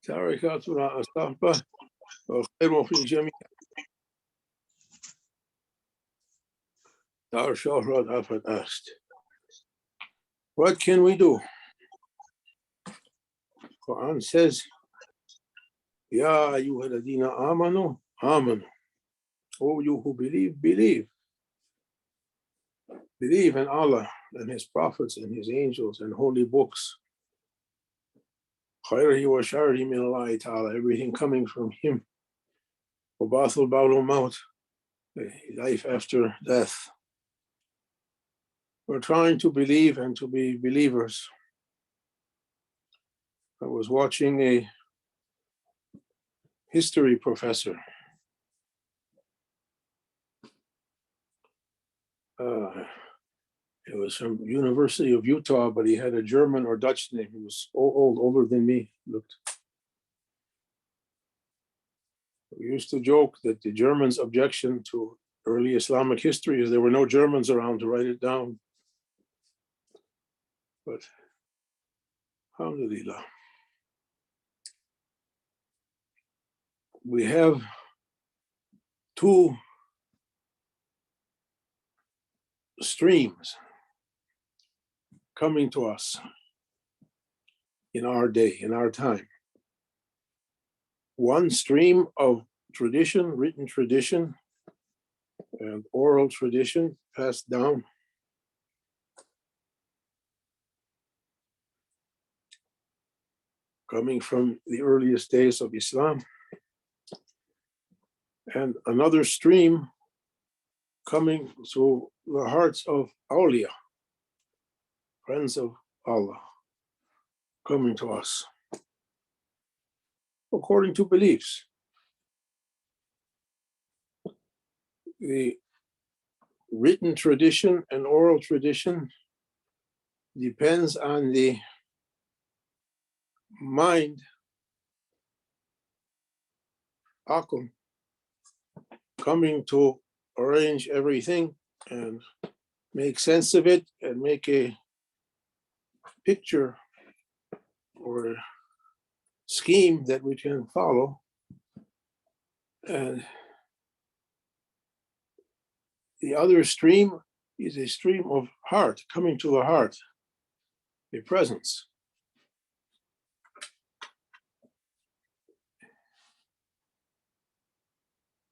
تركاتنا الصحبة وخير في الجميع. Our Shohrad Afat asked, what can we do? Quran says, Ya ayyuhalladhina amanu, amanu. Oh, you who believe, believe. Believe in Allah and His prophets and His angels and holy books. Khayrihi wa sharrihi min Allahi ta'ala, everything coming from Him. Wabathul ba'lu maut, life after death. We're trying to believe and to be believers. I was watching a history professor. It was from University of Utah, but he had a German or Dutch name. He was older than me. Looked. We used to joke that the Germans' objection to early Islamic history is there were no Germans around to write it down. But alhamdulillah, we have two streams coming to us in our day, in our time. One stream of tradition, written tradition, and oral tradition passed down. Coming from the earliest days of Islam. And another stream coming through the hearts of awliya, friends of Allah, coming to us according to beliefs. The written tradition and oral tradition depends on the mind, aql, coming to arrange everything and make sense of it and make a picture or scheme that we can follow. And the other stream is a stream of heart, coming to the heart, a presence.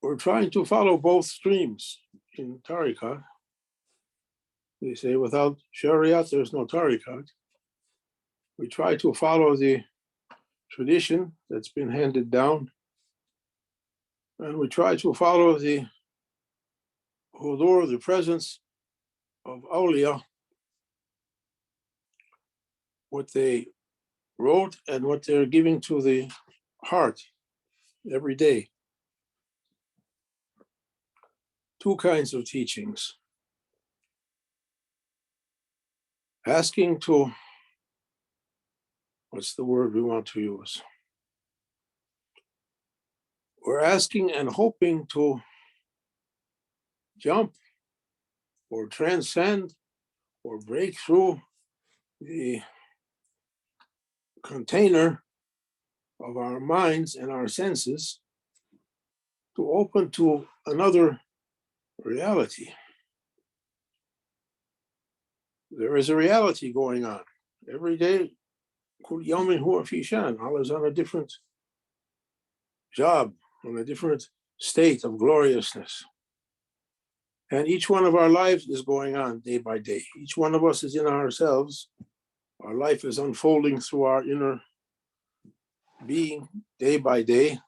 We're trying to follow both streams in tariqat. They say without shariat, there's no tariqat. We try to follow the tradition that's been handed down, and we try to follow the hudur, the presence of awliya, what they wrote and what they're giving to the heart every day. Two kinds of teachings. Asking to, what's the word we want to use? We're asking and hoping to jump or transcend or break through the container of our minds and our senses to open to another reality. There is a reality going on every day. Kul yawmin huwa fi shan. Allah is on a different job, on a different state of gloriousness. And each one of our lives is going on day by day. Each one of us is in ourselves. Our life is unfolding through our inner being day by day.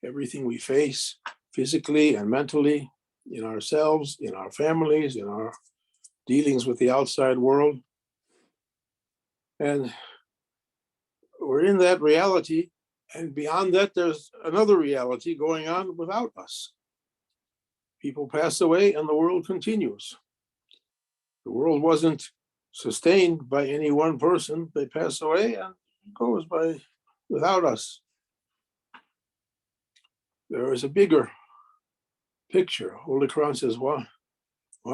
Everything we face physically and mentally, in ourselves, in our families, in our dealings with the outside world. And we're in that reality, and beyond that, there's another reality going on without us. People pass away and the world continues. The world wasn't sustained by any one person. They pass away and it goes by without us. There is a bigger picture. Holy Quran says, "Wa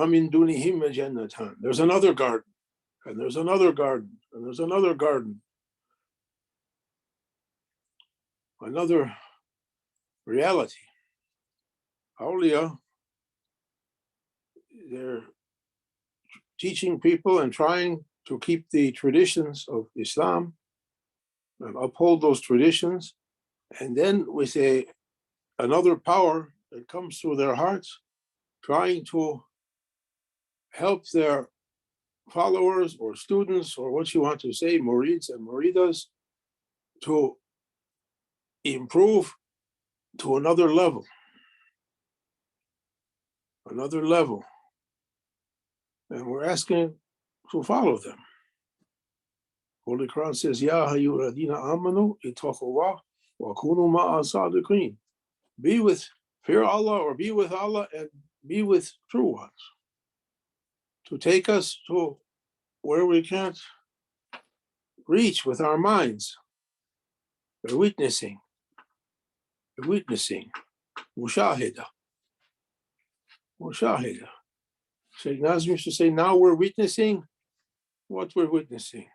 min dunihim jannatan." There's another garden, and there's another garden, and there's another garden. another reality. Awliya, they're teaching people and trying to keep the traditions of Islam and uphold those traditions. And then with another power that comes through their hearts, trying to help their followers or students, or what you want to say, murids and muridas, to improve to another level. Another level. And we're asking to follow them. Holy Quran says, Ya ayyuhalladhina amanu ittaqullah wa kunu ma'a sadiqin. Be with, fear Allah, or be with Allah and be with true ones. To take us to where we can't reach with our minds. We're witnessing. Mushahida. Shaykh Nazim used to say, now we're witnessing what we're witnessing.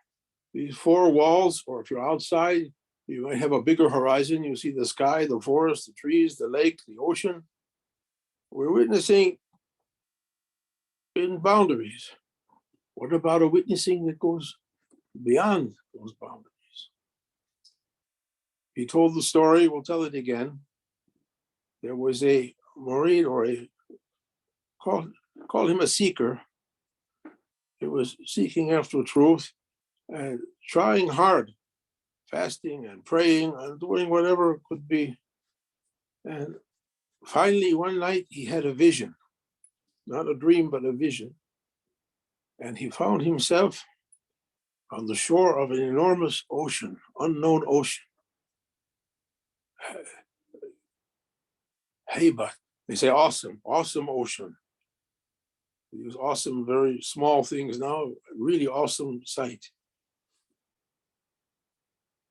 These four walls, or if you're outside, you might have a bigger horizon. You see the sky, the forest, the trees, the lake, the ocean. We're witnessing in boundaries. What about a witnessing that goes beyond those boundaries? He told the story, we'll tell it again. There was a murid, or call him a seeker. He was seeking after truth and trying hard, fasting and praying and doing whatever could be. And finally, one night he had a vision, not a dream, but a vision. And he found himself on the shore of an enormous ocean, unknown ocean. Heybat, they say awesome ocean. They use awesome, very small things now, really awesome sight.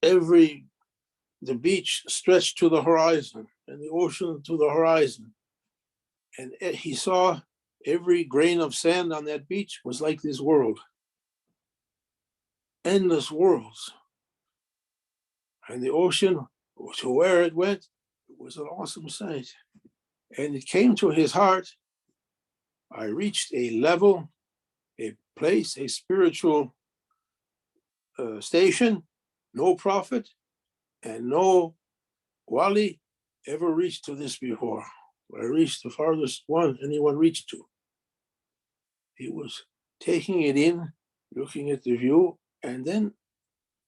The beach stretched to the horizon and the ocean to the horizon. And he saw every grain of sand on that beach was like this world. Endless worlds. And the ocean, to where it went, it was an awesome sight. And it came to his heart, I reached a level, a place, a spiritual station, no prophet and no wali ever reached to this before. I reached the farthest one anyone reached to. He was taking it in, looking at the view, and then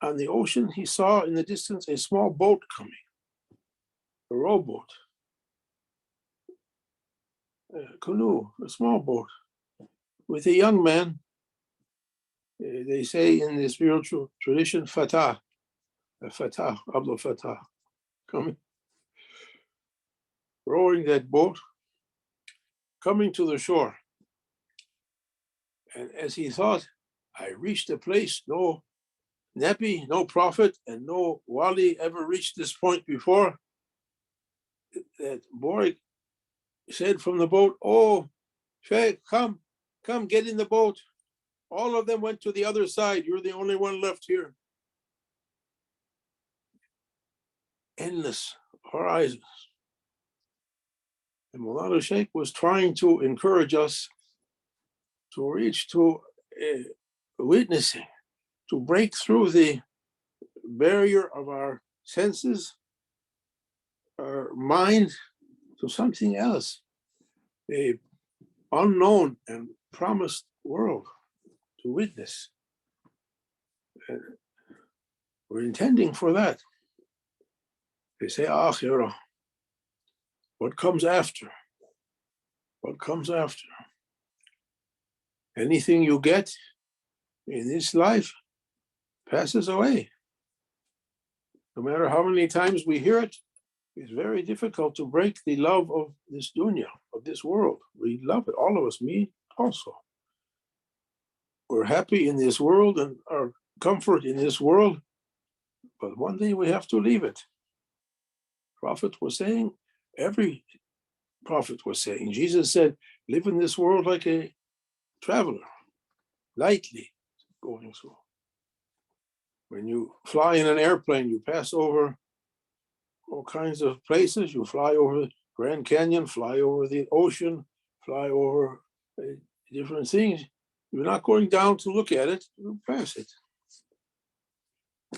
on the ocean, he saw in the distance a small boat coming, a rowboat, a canoe, a small boat, with a young man. They say in the spiritual tradition, Fatah, Abdul Fatah, coming, rowing that boat, coming to the shore. And as he thought, I reached a place no Nabi, no prophet, and no wali ever reached this point before. That boy said from the boat, oh, Shaykh, come, get in the boat. All of them went to the other side. You're the only one left here. Endless horizons. And Maulana Shaykh was trying to encourage us to reach to witnessing, to break through the barrier of our senses, our mind, to something else, a unknown and promised world to witness. And we're intending for that. They say, Akhirah, what comes after? What comes after? Anything you get in this life passes away. No matter how many times we hear it, it's very difficult to break the love of this dunya, of this world. We love it, all of us, me also. We're happy in this world and our comfort in this world, but one day we have to leave it. Prophet was saying, every prophet was saying, Jesus said, live in this world like a traveler, lightly going through. When you fly in an airplane, you pass over all kinds of places. You fly over the Grand Canyon, fly over the ocean, fly over different things. You're not going down to look at it, you pass it.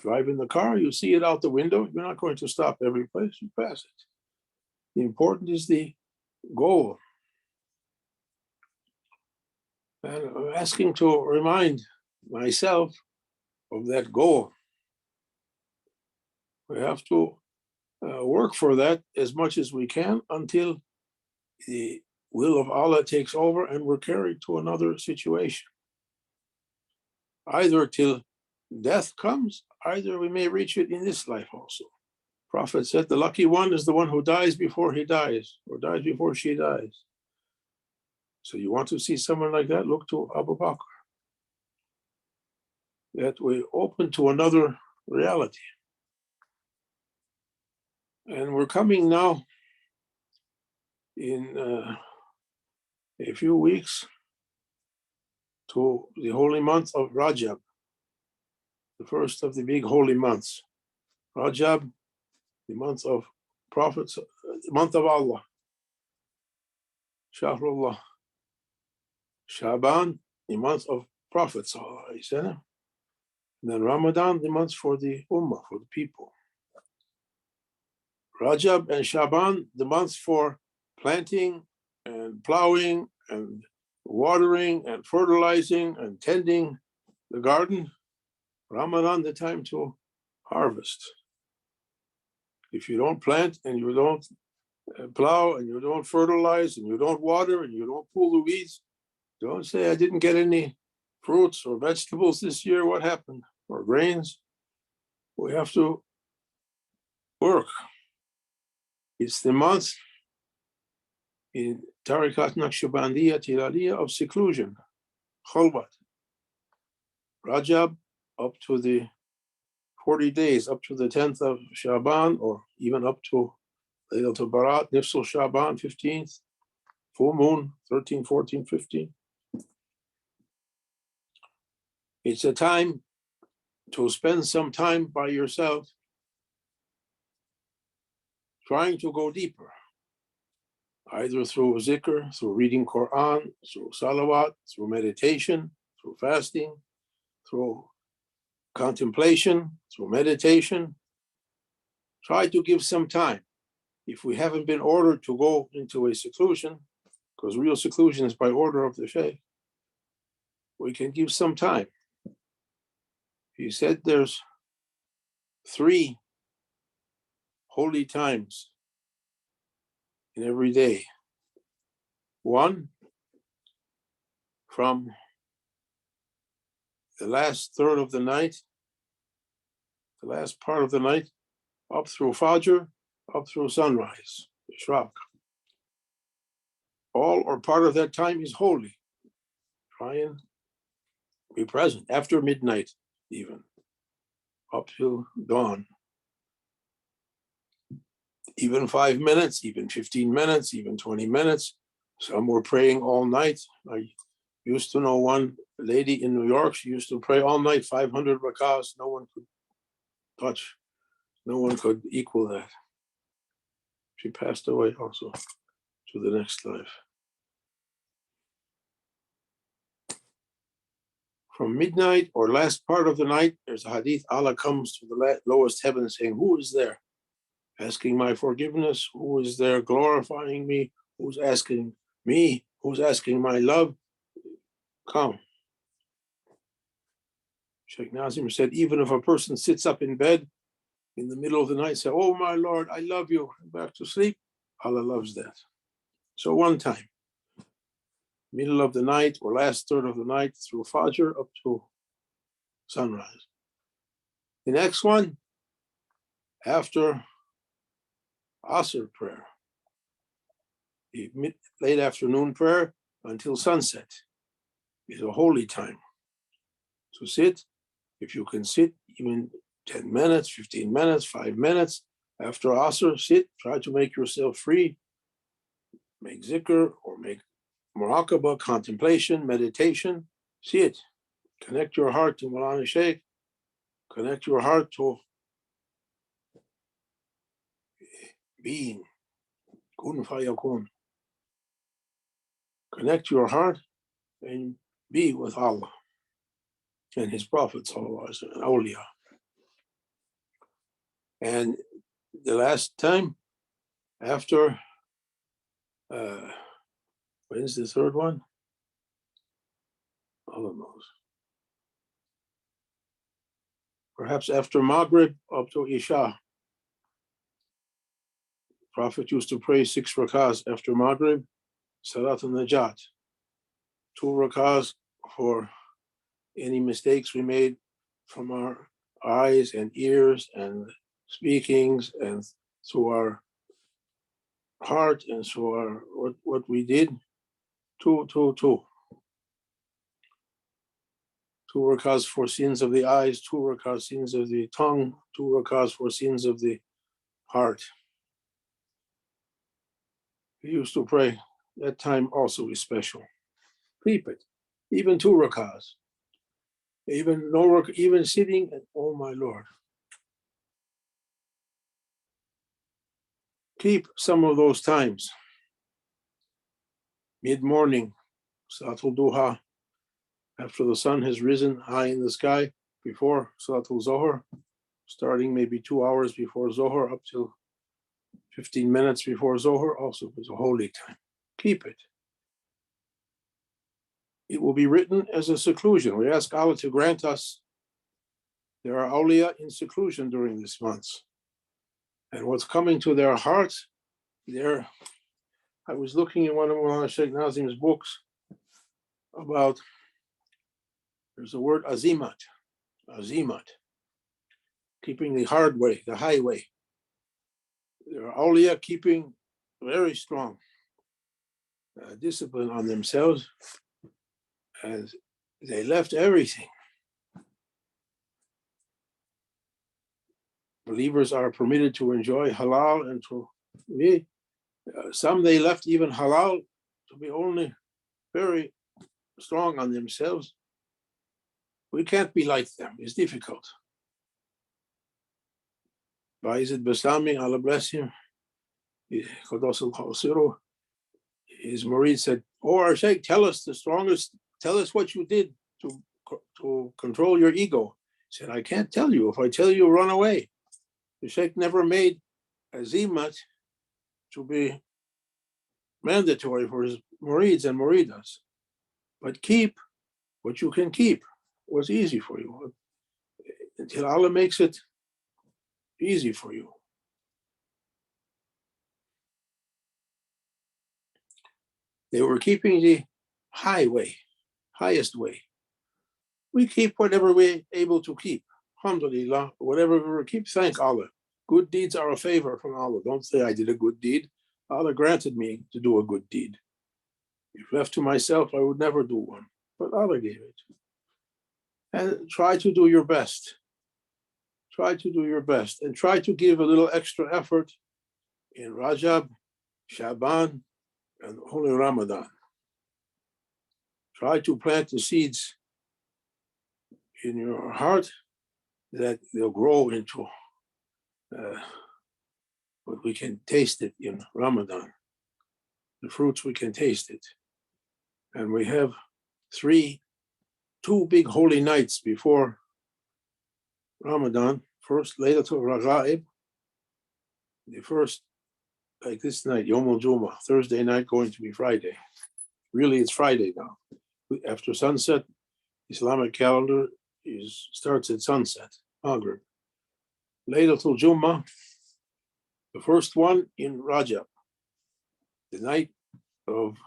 Drive in the car, you see it out the window. You're not going to stop every place, you pass it. The important is the goal. And I'm asking to remind myself of that goal. We have to work for that as much as we can until the will of Allah takes over and we're carried to another situation. Either till death comes, either we may reach it in this life also. Prophet said the lucky one is the one who dies before he dies, or dies before she dies. So you want to see someone like that, look to Abu Bakr. That we're open to another reality. And we're coming now in a few weeks to the holy month of Rajab, the first of the big holy months. Rajab, the month of prophets, the month of Allah. Shahrullah. Shaban, the month of prophets. And then Ramadan, the month for the Ummah, for the people. Rajab and Shaban, the months for planting and plowing and watering and fertilizing and tending the garden. Ramadan, the time to harvest. If you don't plant and you don't plow and you don't fertilize and you don't water and you don't pull the weeds, don't say I didn't get any fruits or vegetables this year. What happened? Or grains. We have to work. It's the month in Tariqat Naqshbandiya Tilaliya of seclusion, Khalwat. Rajab up to the 40 days, up to the 10th of Shaban, or even up to Laylatul Barat, Nifsul Shaban, 15th, full moon, 13, 14, 15. It's a time to spend some time by yourself, trying to go deeper, either through zikr, through reading Quran, through salawat, through meditation, through fasting, through contemplation, through meditation. Try to give some time. If we haven't been ordered to go into a seclusion, because real seclusion is by order of the Shaykh, we can give some time. He said there's 3 holy times in every day. One, from the last third of the night, the last part of the night, up through Fajr, up through sunrise, Ishraq. All or part of that time is holy. Try and be present after midnight, even up till dawn. Even 5 minutes, even 15 minutes, even 20 minutes. Some were praying all night. I used to know one lady in New York. She used to pray all night, 500 rakahs. No one could touch. No one could equal that. She passed away also to the next life. From midnight or last part of the night, there's a hadith, Allah comes to the lowest heaven saying, who is there? Asking my forgiveness, who is there glorifying me, who's asking me, who's asking my love, come. Shaykh Nazim said, even if a person sits up in bed in the middle of the night, say, oh my Lord, I love you, back to sleep, Allah loves that. So one time, middle of the night or last third of the night through Fajr up to sunrise. The next one, after Asr prayer, the late afternoon prayer until sunset is a holy time to sit. If you can sit even 10 minutes, 15 minutes, 5 minutes after Asr, sit, try to make yourself free, make zikr or make muraqabah, contemplation, meditation, sit, connect your heart to Mawlana Shaykh, connect your heart to being. Kun fayakun. Connect your heart and be with Allah and His prophets, and awliya. And the last time, after, when's the third one? Allah knows. Perhaps after Maghrib up to Isha. Prophet used to pray 6 rakahs after Maghrib, Salat al-Najat. 2 rakahs for any mistakes we made from our eyes and ears and speakings and through our heart and through our what we did. 2 rakahs for sins of the eyes, 2 rakahs sins of the tongue, 2 rakahs for sins of the heart. We used to pray. That time also is special. Keep it. Even 2 rakahs. Even sitting and oh my Lord. Keep some of those times. Mid-morning, Salatul Duha, after the sun has risen high in the sky, before Salatul Zohar, starting maybe 2 hours before Zohar up to 15 minutes before Zohar, also is a holy time. Keep it. It will be written as a seclusion. We ask Allah to grant us. There are awliya in seclusion during this month. And what's coming to their hearts, I was looking at one of Shaykh Nazim's books about, there's a word azimat, keeping the hard way, the highway. There are awliya keeping very strong discipline on themselves, and they left everything. Believers are permitted to enjoy halal and to be, some they left even halal to be only very strong on themselves. We can't be like them. It's difficult. Bayezid Bastami, Allah bless him, his murid said, "Oh, our Shaykh, tell us the strongest, tell us what you did to control your ego." He said, "I can't tell you. If I tell you, run away." The Shaykh never made azimat to be mandatory for his murids and muridas. But keep what you can keep, what's easy for you, until Allah makes it easy for you. They were keeping the highway, highest way. We keep whatever we're able to keep. Alhamdulillah, whatever we keep, thank Allah. Good deeds are a favor from Allah. Don't say I did a good deed. Allah granted me to do a good deed. If left to myself, I would never do one. But Allah gave it. And try to do your best. Try to do your best. And try to give a little extra effort in Rajab, Shaban, and Holy Ramadan. Try to plant the seeds in your heart that they'll grow into what we can taste it in Ramadan. The fruits, we can taste it. And we have 2 big holy nights before Ramadan. First, Laylatul Raghaib. The first, like this night, Yom al-Jum'ah, Thursday night going to be Friday. Really, it's Friday now. After sunset, Islamic calendar starts at sunset, Maghrib. Laylatul Jum'ah, the first one in Rajab, the night of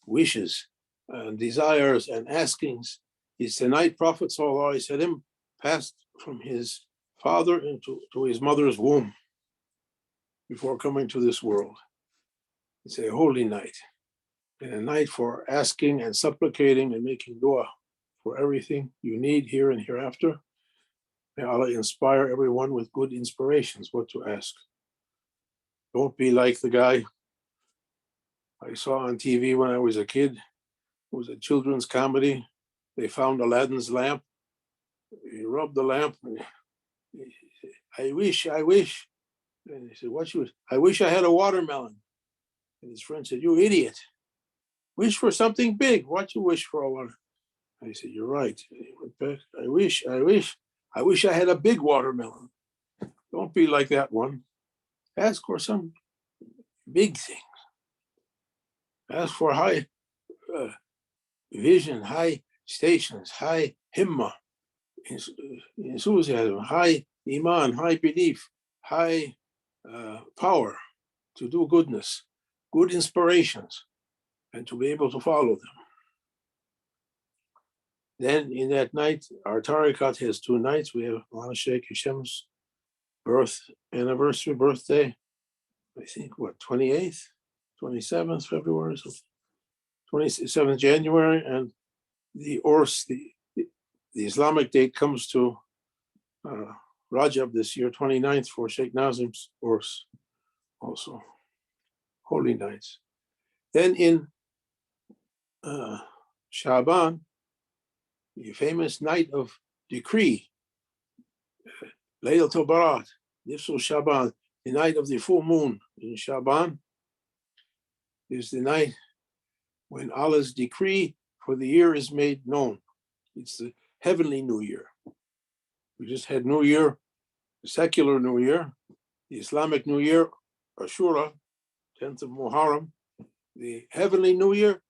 wishes and desires and askings. It's the night Prophet ﷺ passed from his father into his mother's womb before coming to this world. It's a holy night, and a night for asking and supplicating and making dua for everything you need here and hereafter. May Allah inspire everyone with good inspirations what to ask. Don't be like the guy I saw on TV when I was a kid. It was a children's comedy. They found Aladdin's lamp. He rubbed the lamp. And I wish. And he said, I wish I had a watermelon. And his friend said, you idiot. Wish for something big. What you wish for a watermelon? And he said, you're right. And he went back. I wish I had a big watermelon. Don't be like that one. Ask for some big thing. Ask for high vision, high stations, high himma, enthusiasm, high iman, high belief, high power to do goodness, good inspirations, and to be able to follow them. Then in that night, our tariqat has 2 nights. We have Maulana Shaykh Hishem's birthday, I think, 28th, 27th February, so 27th January, and the Urs, the Islamic date comes to Rajab this year, 29th, for Sheikh Nazim's Urs, also, holy nights. Then in Shaban, the famous night of decree, Laylatul Barat, Nifsul Shaban, the night of the full moon in Shaban, is the night when Allah's decree for the year is made known. It's the heavenly New Year. We just had New Year, the secular New Year, the Islamic New Year, Ashura, 10th of Muharram, the heavenly New Year,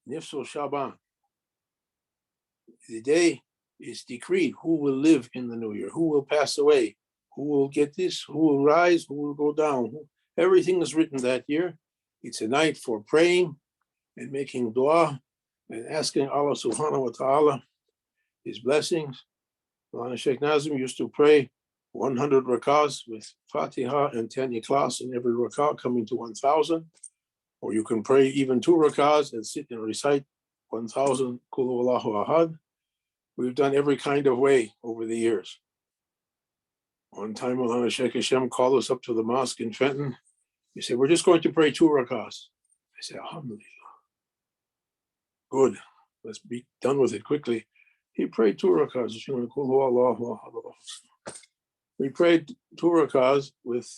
Nifsul Shaban. The day is decreed who will live in the New Year, who will pass away, who will get this, who will rise, who will go down. Everything is written that year. It's a night for praying and making dua and asking Allah subhanahu wa ta'ala his blessings. Maulana Shaykh Nazim used to pray 100 rakahs with Fatiha and 10 ikhlas in every rakah, coming to 1,000. Or you can pray even 2 rakahs and sit and recite 1,000 Qul Huwallahu Ahad. We've done every kind of way over the years. One time, Maulana Shaykh Hashem called us up to the mosque in Fenton. He said, we're just going to pray 2 rakahs. I said, alhamdulillah. Good. Let's be done with it quickly. He prayed 2 rakahs. We prayed 2 rakahs with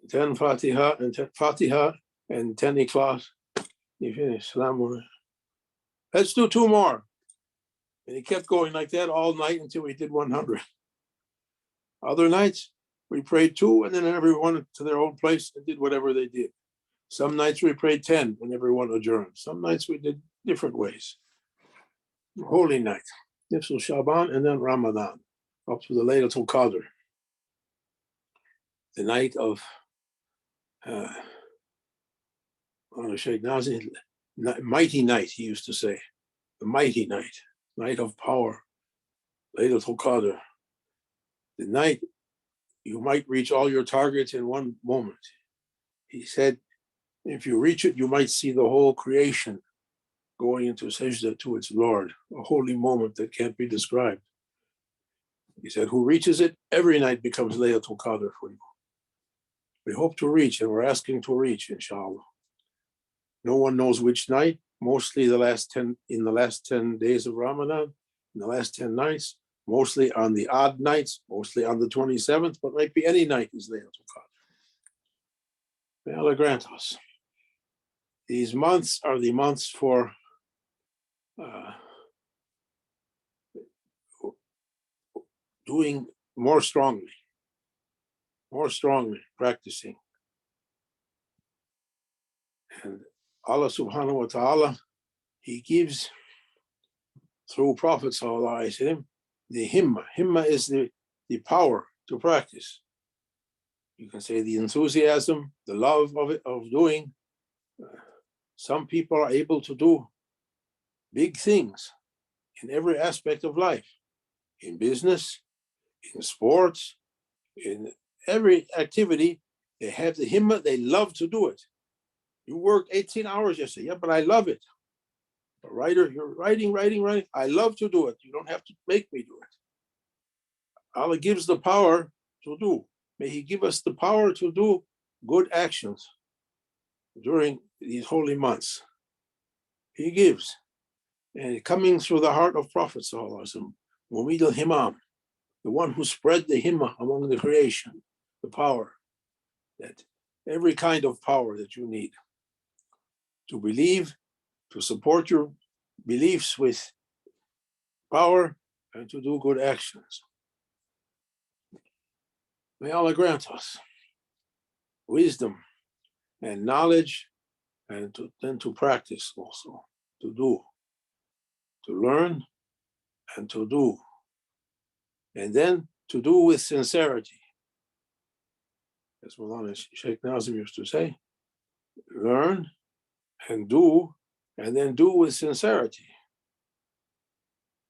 10 Fatiha and 10 ikhlas. He finished. Let's do 2 more. And he kept going like that all night until we did 100. Other nights, we prayed 2 and then everyone to their own place and did whatever they did. Some nights we prayed 10 and everyone adjourned. Some nights we did different ways. Holy night, Nifsul Shaban, and then Ramadan, up to the Laylatul Qadr. The night of Shaykh Nazim, mighty night, he used to say. The mighty night, night of power, Laylatul Qadr. The night you might reach all your targets in one moment. He said, if you reach it, you might see the whole creation going into sajda to its Lord, a holy moment that can't be described. He said, who reaches it, every night becomes Laylatul Qadr for you. We hope to reach, and we're asking to reach, inshallah. No one knows which night, mostly in the last 10 days of Ramadan, in the last 10 nights, mostly on the odd nights, mostly on the 27th, but might be any night is Laylatul Qadr. May Allah grant us. These months are the months for doing more strongly, practicing. And Allah subhanahu wa ta'ala, he gives through Prophet sallallahu alaihi wasallam the himma. Himma is the power to practice. You can say the enthusiasm, the love of it, of doing. Some people are able to do big things in every aspect of life, in business, in sports, in every activity. They have the himma, they love to do it. You worked 18 hours yesterday, yeah, but I love it. A writer, you're writing. I love to do it. You don't have to make me do it. Allah gives the power to do. May He give us the power to do good actions during these holy months. He gives. And coming through the heart of Prophet sallallahu alaihi wasallam, Mumid al-Himam, the one who spread the himma among the creation, the power. that every kind of power that you need to believe, to support your beliefs with power, and to do good actions. May Allah grant us wisdom and knowledge, and then to practice also, to do, to learn and to do, and then to do with sincerity. As Maulana Shaykh Nazim used to say, learn and do, and then do with sincerity.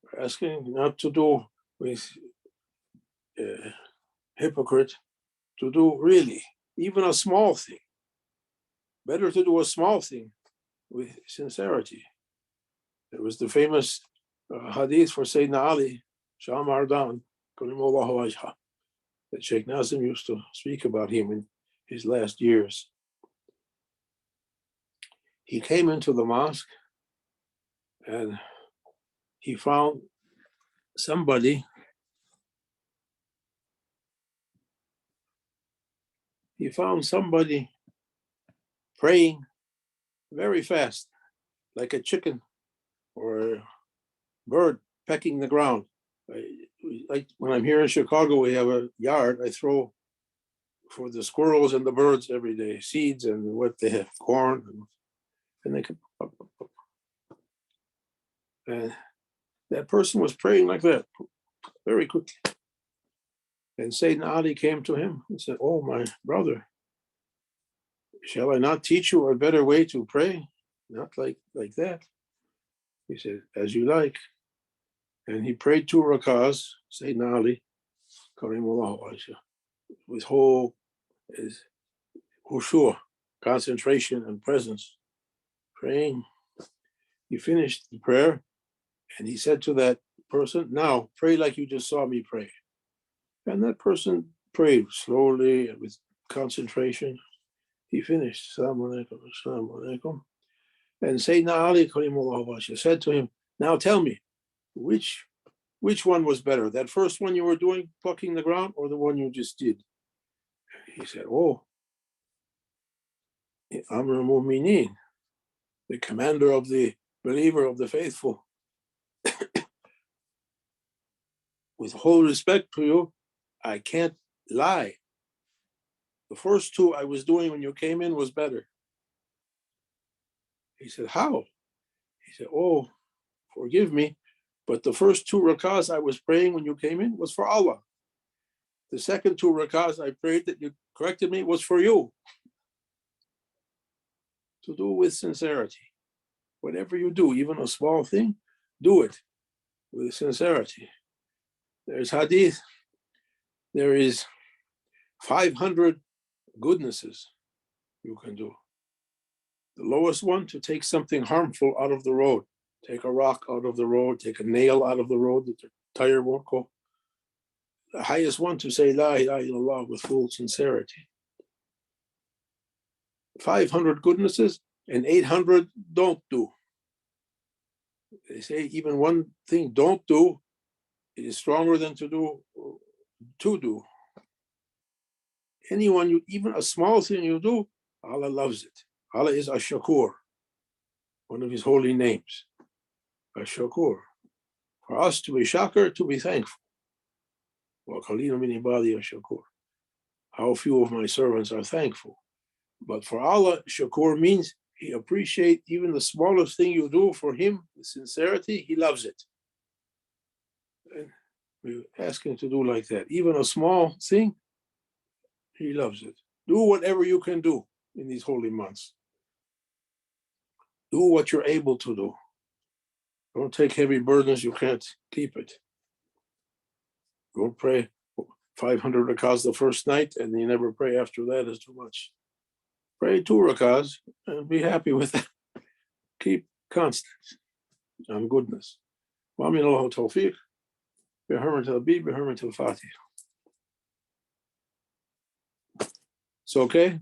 We're asking not to do with hypocrite, to do really, even a small thing. Better to do a small thing with sincerity. There was the famous hadith for Sayyidina Ali, Shah Mardan, that Shaykh Nazim used to speak about him in his last years. He came into the mosque and he found somebody praying very fast, like a chicken or a bird pecking the ground. Like when I'm here in Chicago, we have a yard. I throw for the squirrels and the birds every day seeds and what they have, corn, and they can. And that person was praying like that, very quickly. And Sayyidina Ali came to him and said, "Oh, my brother, shall I not teach you a better way to pray? Not like that." He said, "As you like." And he prayed 2 rakahs, Sayyidina Ali, Karimullah Wajha, with whole khushu', concentration and presence, praying. He finished the prayer and he said to that person, "Now pray like you just saw me pray." And that person prayed slowly and with concentration. He finished, "Assalamu alaikum, assalamu alaikum." And Sayyidina Ali Karimullah Wajha said to him, "Now tell me, which one was better, that first one you were doing, plucking the ground, or the one you just did?" He said, "Oh, Amr al-Mu'mineen, the commander of the believer of the faithful. With whole respect to you, I can't lie. The first 2 I was doing when you came in was better." He said, "How?" He said, "Oh, forgive me, but the first 2 rakahs I was praying when you came in was for Allah. The second 2 rakahs I prayed that you corrected me was for you." To do with sincerity. Whatever you do, even a small thing, do it with sincerity. There's hadith, there is 500 goodnesses you can do. The lowest one, to take something harmful out of the road. Take a rock out of the road, take a nail out of the road that the tire won't go. The highest one, to say La ilaha illallah with full sincerity. 500 goodnesses and 800 don't do. They say even one thing don't do is stronger than to do. Anyone, even a small thing you do, Allah loves it. Allah is Ash-Shakur, one of his holy names. Ash-Shakur. For us to be shakir, to be thankful. وَقَلِيلٌ مِنْ عِبَادِيَ الشَّكُورُ. How few of my servants are thankful. But for Allah, Shakur means He appreciates even the smallest thing you do for Him with sincerity. He loves it. And we ask Him to do like that. Even a small thing, He loves it. Do whatever you can do in these holy months. Do what you're able to do. Don't take heavy burdens, you can't keep it. Don't pray 500 rakahs the first night and you never pray after that is too much. Pray 2 rakahs and be happy with that. Keep constant on goodness. Wa min Allahu tawfiq, bi hurmat al-Habib, bi hurmat al-Fatih. It's okay?